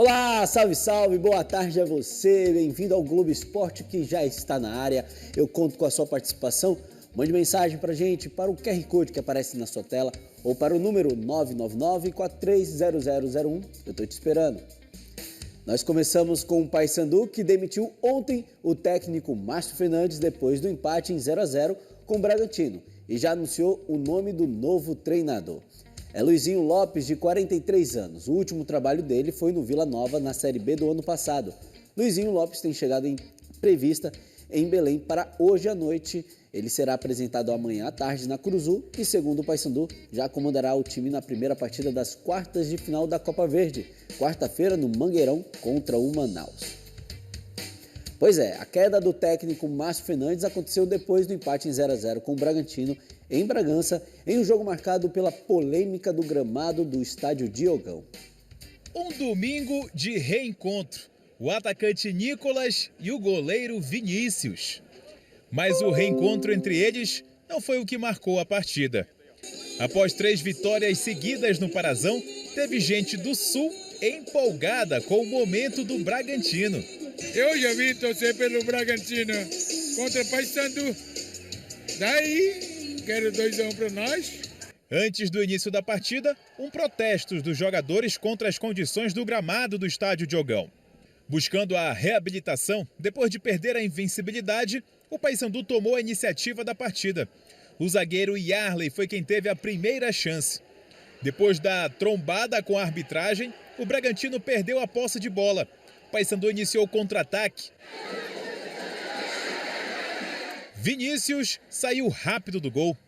Olá, salve, salve, boa tarde a você, bem-vindo ao Globo Esporte que já está na área. Eu conto com a sua participação, mande mensagem pra gente para o QR Code que aparece na sua tela ou para o número 999-430001, eu tô te esperando. Nós começamos com o Paysandu, que demitiu ontem o técnico Márcio Fernandes depois do empate em 0-0 com o Bragantino e já anunciou o nome do novo treinador. É Luizinho Lopes, de 43 anos. O último trabalho dele foi no Vila Nova, na Série B do ano passado. Luizinho Lopes tem chegada prevista em Belém para hoje à noite. Ele será apresentado amanhã à tarde na Curuzu e, segundo o Paysandu, já comandará o time na primeira partida das quartas de final da Copa Verde, quarta-feira no Mangueirão contra o Manaus. Pois é, a queda do técnico Márcio Fernandes aconteceu depois do empate em 0-0 com o Bragantino em Bragança, em um jogo marcado pela polêmica do gramado do estádio Diogão. Um domingo de reencontro, o atacante Nicolas e o goleiro Vinícius. Mas o reencontro entre eles não foi o que marcou a partida. Após 3 vitórias seguidas no Parazão, teve gente do Sul empolgada com o momento do Bragantino. Eu já vim torcer pelo Bragantino contra o Paysandu. Daí, quero 2-1 para nós. Antes do início da partida, um protesto dos jogadores contra as condições do gramado do estádio Diogão. Buscando a reabilitação, depois de perder a invencibilidade, o Paysandu tomou a iniciativa da partida. O zagueiro Yarley foi quem teve a primeira chance. Depois da trombada com a arbitragem, o Bragantino perdeu a posse de bola. O Paysandu iniciou o contra-ataque. Vinícius saiu rápido do gol.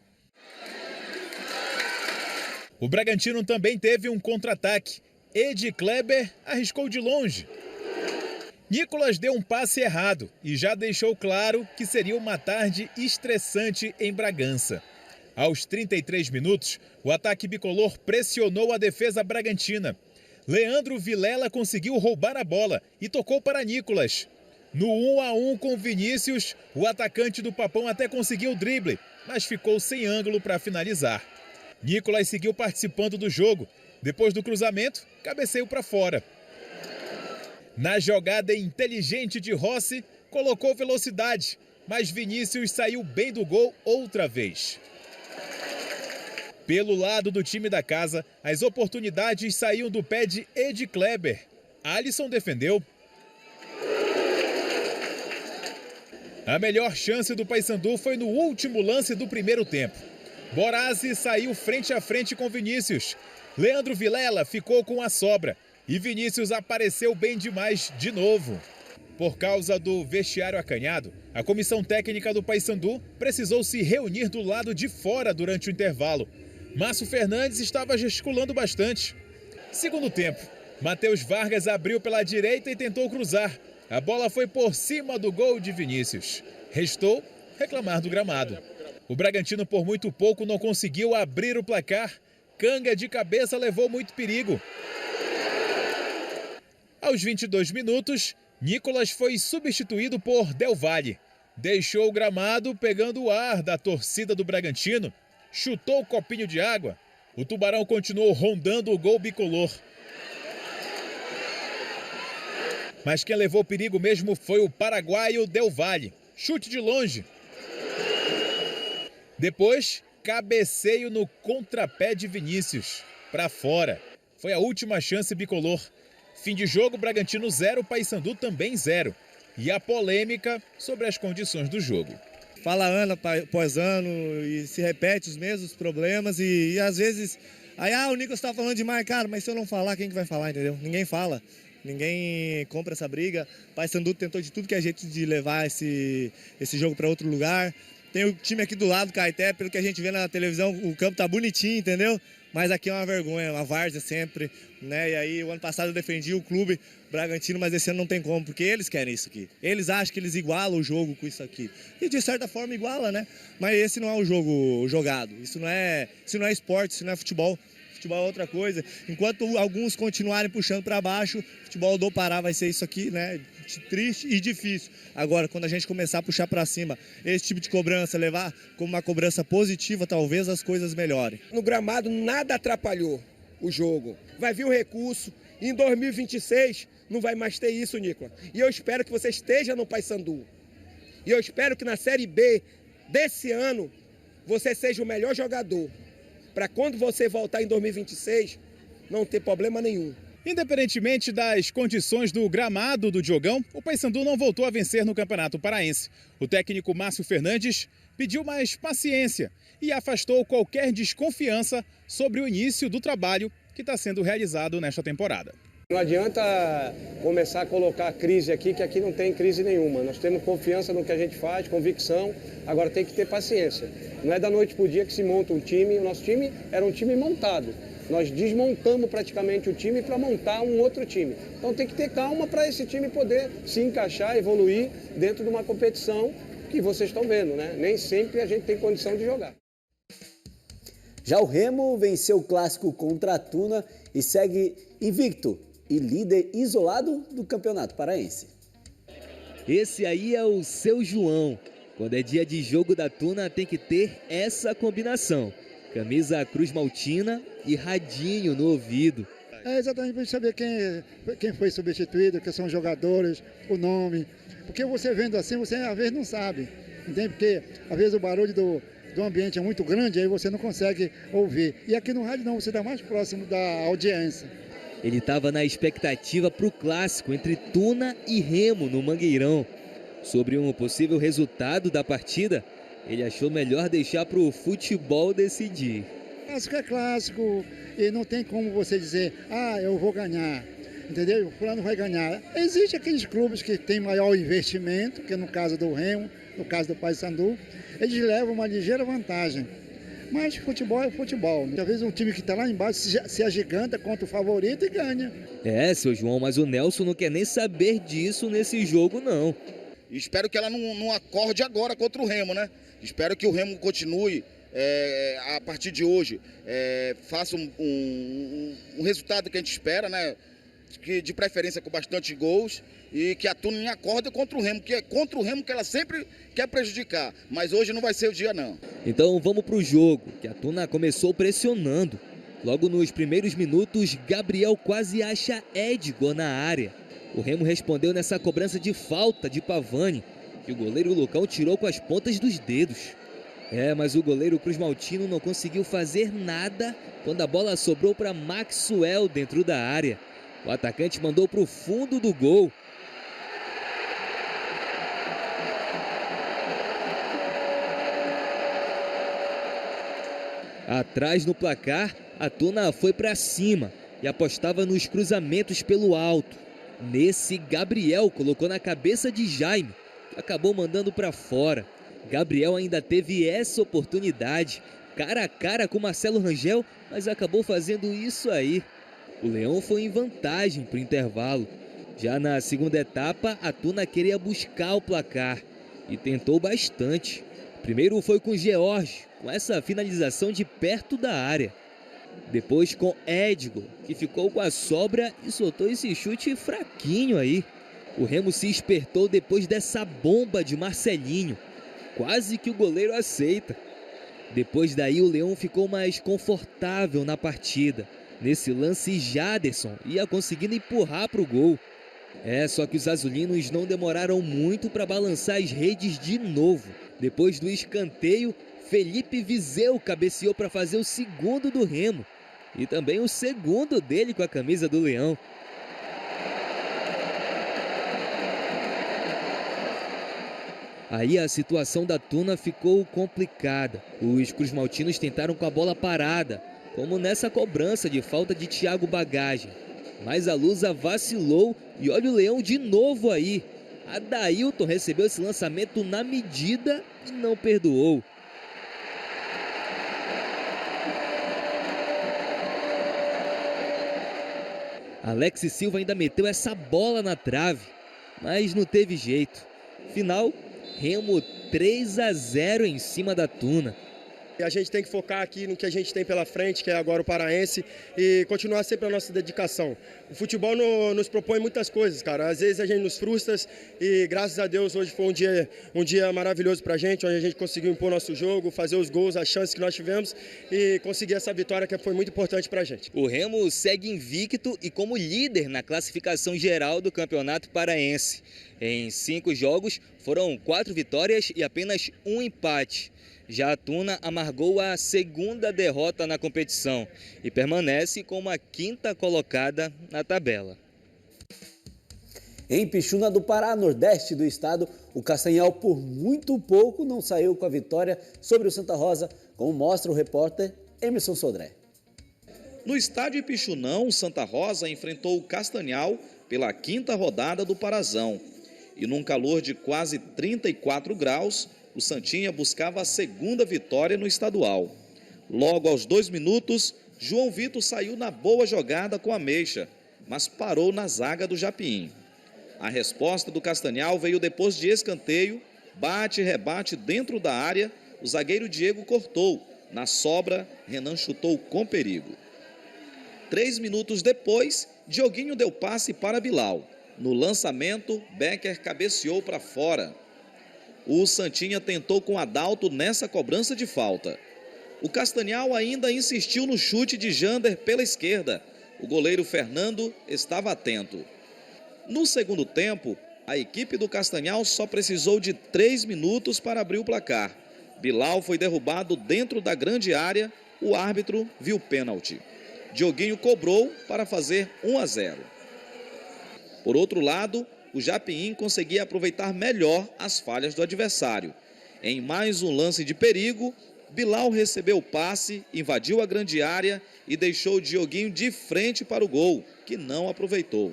O Bragantino também teve um contra-ataque. Edi Kleber arriscou de longe. Nicolas deu um passe errado e já deixou claro que seria uma tarde estressante em Bragança. Aos 33 minutos, o ataque bicolor pressionou a defesa bragantina. Leandro Vilela conseguiu roubar a bola e tocou para Nicolas. No 1-1 com Vinícius, o atacante do Papão até conseguiu o drible, mas ficou sem ângulo para finalizar. Nicolas seguiu participando do jogo. Depois do cruzamento, cabeceio para fora. Na jogada inteligente de Rossi, colocou velocidade, mas Vinícius saiu bem do gol outra vez. Pelo lado do time da casa, as oportunidades saíam do pé de Edi Kleber. Alisson defendeu. A melhor chance do Paysandu foi no último lance do primeiro tempo. Borazzi saiu frente a frente com Vinícius. Leandro Vilela ficou com a sobra. E Vinícius apareceu bem demais de novo. Por causa do vestiário acanhado, a comissão técnica do Paysandu precisou se reunir do lado de fora durante o intervalo. Márcio Fernandes estava gesticulando bastante. Segundo tempo, Matheus Vargas abriu pela direita e tentou cruzar. A bola foi por cima do gol de Vinícius. Restou reclamar do gramado. O Bragantino por muito pouco não conseguiu abrir o placar. Canga de cabeça levou muito perigo. Aos 22 minutos, Nicolas foi substituído por Del Valle. Deixou o gramado pegando o ar da torcida do Bragantino. Chutou o copinho de água. O Tubarão continuou rondando o gol bicolor. Mas quem levou perigo mesmo foi o paraguaio Del Valle. Chute de longe. Depois, cabeceio no contrapé de Vinícius. Para fora. Foi a última chance bicolor. Fim de jogo, Bragantino 0, Paysandu também 0. E a polêmica sobre as condições do jogo. Fala ano após ano e se repete os mesmos problemas e às vezes... Aí, o Nicolas tá falando demais, cara, mas se eu não falar, quem que vai falar, entendeu? Ninguém fala, ninguém compra essa briga. Paysandu tentou de tudo que é jeito de levar esse jogo para outro lugar. Tem o time aqui do lado, Caeté, pelo que a gente vê na televisão, o campo tá bonitinho, entendeu? Mas aqui é uma vergonha, uma várzea sempre, né? E aí, o ano passado eu defendi o clube Bragantino, mas esse ano não tem como, porque eles querem isso aqui. Eles acham que eles igualam o jogo com isso aqui. E de certa forma iguala, né? Mas esse não é o jogo jogado. Isso não é esporte, isso não é futebol. Futebol é outra coisa. Enquanto alguns continuarem puxando para baixo, futebol do Pará vai ser isso aqui, né? Triste e difícil. Agora, quando a gente começar a puxar para cima esse tipo de cobrança, levar como uma cobrança positiva, talvez as coisas melhorem. No gramado nada atrapalhou. o jogo. Vai vir o recurso. Em 2026 não vai mais ter isso, Nicolas. E eu espero que você esteja no Paysandu. E eu espero que na Série B desse ano você seja o melhor jogador. Para quando você voltar em 2026 não ter problema nenhum. Independentemente das condições do gramado do Diogão, o Paysandu não voltou a vencer no Campeonato Paraense. O técnico Márcio Fernandes pediu mais paciência e afastou qualquer desconfiança sobre o início do trabalho que está sendo realizado nesta temporada. Não adianta começar a colocar crise aqui, que aqui não tem crise nenhuma. Nós temos confiança no que a gente faz, convicção, agora tem que ter paciência. Não é da noite para o dia que se monta um time, o nosso time era um time montado. Nós desmontamos praticamente o time para montar um outro time. Então tem que ter calma para esse time poder se encaixar, evoluir dentro de uma competição que vocês estão vendo, né? Nem sempre a gente tem condição de jogar. Já o Remo venceu o clássico contra a Tuna e segue invicto e líder isolado do Campeonato Paraense. Esse aí é o seu João. Quando é dia de jogo da Tuna tem que ter essa combinação. Camisa Cruz Maltina e radinho no ouvido. É exatamente para saber quem foi substituído, quem são os jogadores, o nome. Porque você vendo assim, você às vezes não sabe. Entende? Porque às vezes o barulho do ambiente é muito grande, aí você não consegue ouvir. E aqui no rádio não, você está mais próximo da audiência. Ele estava na expectativa para o clássico entre Tuna e Remo no Mangueirão. Sobre um possível resultado da partida, ele achou melhor deixar para o futebol decidir. Clássico é clássico e não tem como você dizer, eu vou ganhar, entendeu? O fulano vai ganhar. Existem aqueles clubes que têm maior investimento, que no caso do Remo, no caso do Paysandu, eles levam uma ligeira vantagem. Mas futebol é futebol. Às vezes um time que está lá embaixo se agiganta contra o favorito e ganha. É, seu João, mas o Nelson não quer nem saber disso nesse jogo, não. Espero que ela não acorde agora contra o Remo, né? Espero que o Remo continue, a partir de hoje, faça um resultado que a gente espera, né? De preferência com bastante gols, e que a Tuna acorde contra o Remo, que é contra o Remo que ela sempre quer prejudicar. Mas hoje não vai ser o dia, não. Então vamos para o jogo, que a Tuna começou pressionando. Logo nos primeiros minutos, Gabriel quase acha Edgar na área. O Remo respondeu nessa cobrança de falta de Pavani, que o goleiro Lucão tirou com as pontas dos dedos. Mas o goleiro Cruz Maltino não conseguiu fazer nada quando a bola sobrou para Maxwell dentro da área. O atacante mandou para o fundo do gol. Atrás no placar, a Tuna foi para cima e apostava nos cruzamentos pelo alto. Nesse, Gabriel colocou na cabeça de Jaime, que acabou mandando para fora. Gabriel ainda teve essa oportunidade, cara a cara com Marcelo Rangel, mas acabou fazendo isso aí. O Leão foi em vantagem para o intervalo. Já na segunda etapa, a Tuna queria buscar o placar e tentou bastante. Primeiro foi com George, com essa finalização de perto da área. Depois com Edgar, que ficou com a sobra e soltou esse chute fraquinho aí. O Remo se espertou depois dessa bomba de Marcelinho. Quase que o goleiro aceita. Depois daí o Leão ficou mais confortável na partida. Nesse lance, Jaderson ia conseguindo empurrar para o gol. Só que os azulinos não demoraram muito para balançar as redes de novo. Depois do escanteio, Felipe Viseu cabeceou para fazer o segundo do Remo. E também o segundo dele com a camisa do Leão. Aí a situação da Tuna ficou complicada. Os cruzmaltinos tentaram com a bola parada, como nessa cobrança de falta de Thiago Bagagem. Mas a Lusa vacilou e olha o Leão de novo aí. Adailton recebeu esse lançamento na medida e não perdoou. Alex Silva ainda meteu essa bola na trave, mas não teve jeito. Final, Remo 3-0 em cima da Tuna. A gente tem que focar aqui no que a gente tem pela frente, que é agora o Paraense, e continuar sempre a nossa dedicação. O futebol nos propõe muitas coisas, cara. Às vezes a gente nos frustra e, graças a Deus, hoje foi um dia maravilhoso pra gente, onde a gente conseguiu impor nosso jogo, fazer os gols, as chances que nós tivemos e conseguir essa vitória que foi muito importante pra gente. O Remo segue invicto e como líder na classificação geral do Campeonato Paraense. Em 5 jogos, foram 4 vitórias e apenas 1 empate. Já a Tuna amargou a 2ª derrota na competição e permanece como a 5ª colocada na tabela. Em Pixuna do Pará, nordeste do estado, o Castanhal por muito pouco não saiu com a vitória sobre o Santa Rosa, como mostra o repórter Emerson Sodré. No estádio Ipixunão, o Santa Rosa enfrentou o Castanhal pela 5ª rodada do Parazão. E num calor de quase 34 graus, o Santinha buscava a 2ª vitória no estadual. Logo aos 2 minutos, João Vitor saiu na boa jogada com a Meixa, mas parou na zaga do Japim. A resposta do Castanhal veio depois de escanteio, bate e rebate dentro da área, o zagueiro Diego cortou. Na sobra, Renan chutou com perigo. 3 minutos depois, Dioguinho deu passe para Bilal. No lançamento, Becker cabeceou para fora. O Santinha tentou com Adalto nessa cobrança de falta. O Castanhal ainda insistiu no chute de Jander pela esquerda. O goleiro Fernando estava atento. No segundo tempo, a equipe do Castanhal só precisou de 3 minutos para abrir o placar. Bilal foi derrubado dentro da grande área, o árbitro viu pênalti. Dioguinho cobrou para fazer 1-0. Por outro lado, o Japim conseguia aproveitar melhor as falhas do adversário. Em mais um lance de perigo, Bilal recebeu o passe, invadiu a grande área e deixou o Dioguinho de frente para o gol, que não aproveitou.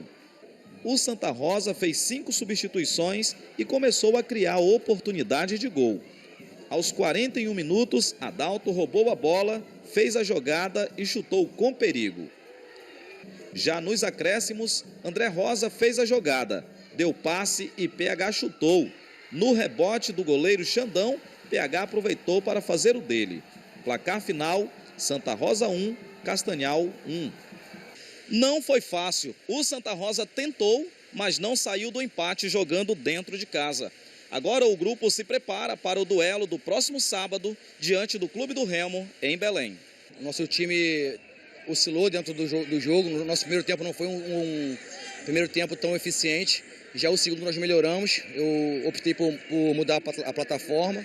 O Santa Rosa fez 5 substituições e começou a criar oportunidade de gol. Aos 41 minutos, Adalto roubou a bola, fez a jogada e chutou com perigo. Já nos acréscimos, André Rosa fez a jogada, deu passe e PH chutou. No rebote do goleiro Xandão, PH aproveitou para fazer o dele. Placar final, Santa Rosa 1, Castanhal 1. Não foi fácil. O Santa Rosa tentou, mas não saiu do empate jogando dentro de casa. Agora o grupo se prepara para o duelo do próximo sábado diante do Clube do Remo, em Belém. Nosso time oscilou dentro do jogo. No nosso primeiro tempo não foi um primeiro tempo tão eficiente. Já o segundo nós melhoramos. Eu optei por mudar a plataforma.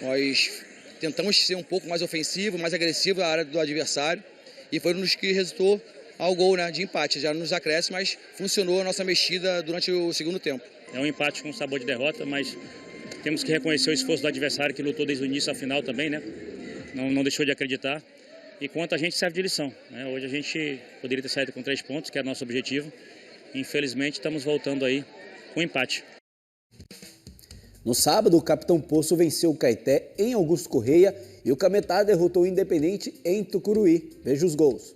Nós tentamos ser um pouco mais ofensivo, mais agressivo na área do adversário. E foi nos que resultou ao gol, né, de empate. Já nos acresce, mas funcionou a nossa mexida durante o segundo tempo. É um empate com sabor de derrota, mas temos que reconhecer o esforço do adversário que lutou desde o início à final também, né? Não deixou de acreditar. E quanto a gente serve de lição, né? Hoje a gente poderia ter saído com 3 pontos, que era o nosso objetivo. Infelizmente estamos voltando aí com empate. No sábado, o Capitão Poço venceu o Caeté em Augusto Correia e o Cametá derrotou o Independente em Tucuruí. Veja os gols.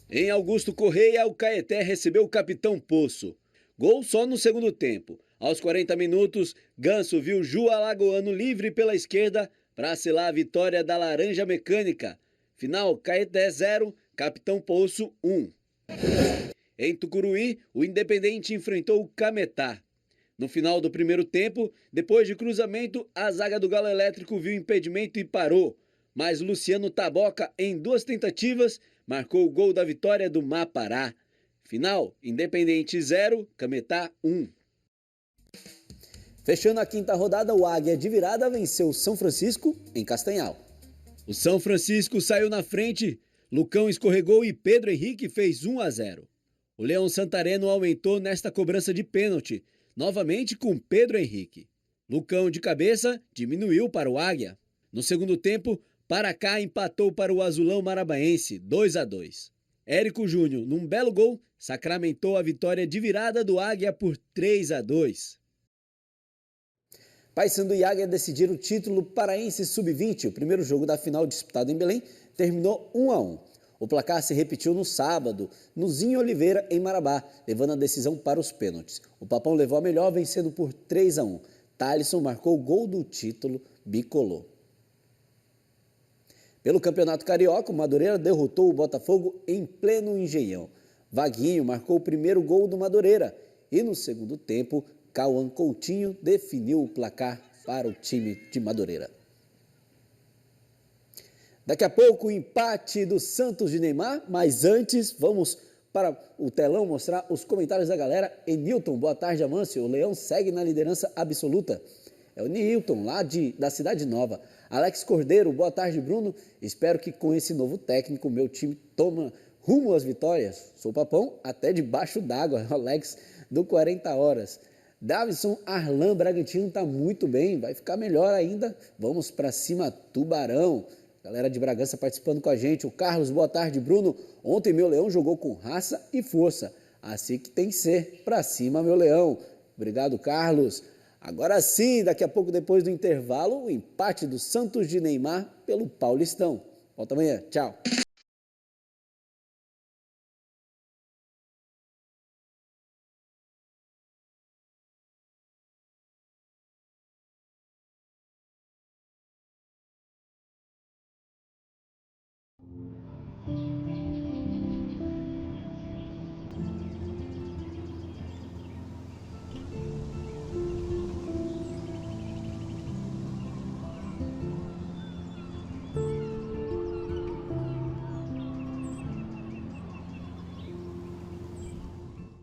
Em Augusto Correia, o Caeté recebeu o Capitão Poço. Gol só no segundo tempo. Aos 40 minutos, Ganso viu Ju Alagoano livre pela esquerda para selar a vitória da Laranja Mecânica. Final, Caeté 0, Capitão Poço 1. Em Tucuruí, o Independente enfrentou o Cametá. No final do primeiro tempo, depois de cruzamento, a zaga do Galo Elétrico viu impedimento e parou. Mas Luciano Taboca, em 2 tentativas, marcou o gol da vitória do Mapará. Final, Independente 0, Cametá 1. Fechando a 5ª rodada, o Águia de virada venceu o São Francisco em Castanhal. O São Francisco saiu na frente, Lucão escorregou e Pedro Henrique fez 1-0. O Leão Santareno aumentou nesta cobrança de pênalti, novamente com Pedro Henrique. Lucão de cabeça diminuiu para o Águia. No segundo tempo, Paracá empatou para o Azulão Marabaense, 2-2. Érico Júnior, num belo gol, sacramentou a vitória de virada do Águia por 3-2. Paysandu e Águia decidiram o título paraense sub-20. O primeiro jogo da final disputado em Belém terminou 1-1. O placar se repetiu no sábado, no Zinho Oliveira, em Marabá, levando a decisão para os pênaltis. O Papão levou a melhor, vencendo por 3-1. Thalisson marcou o gol do título, bicolor. Pelo Campeonato Carioca, o Madureira derrotou o Botafogo em pleno Engenhão. Vaguinho marcou o primeiro gol do Madureira e no segundo tempo, Cauã Coutinho definiu o placar para o time de Madureira. Daqui a pouco o empate do Santos de Neymar, mas antes vamos para o telão mostrar os comentários da galera. Enilton, boa tarde, Amâncio. O Leão segue na liderança absoluta. É o Nilton, lá da Cidade Nova. Alex Cordeiro, boa tarde, Bruno. Espero que com esse novo técnico meu time toma rumo às vitórias. Sou papão até debaixo d'água. Alex do 40 Horas. Davison Arlan, Bragantino está muito bem, vai ficar melhor ainda. Vamos para cima, Tubarão. Galera de Bragança participando com a gente. O Carlos, boa tarde, Bruno. Ontem meu Leão jogou com raça e força. Assim que tem que ser. Pra cima, meu Leão. Obrigado, Carlos. Agora sim, daqui a pouco, depois do intervalo, o empate do Santos de Neymar pelo Paulistão. Volta amanhã. Tchau.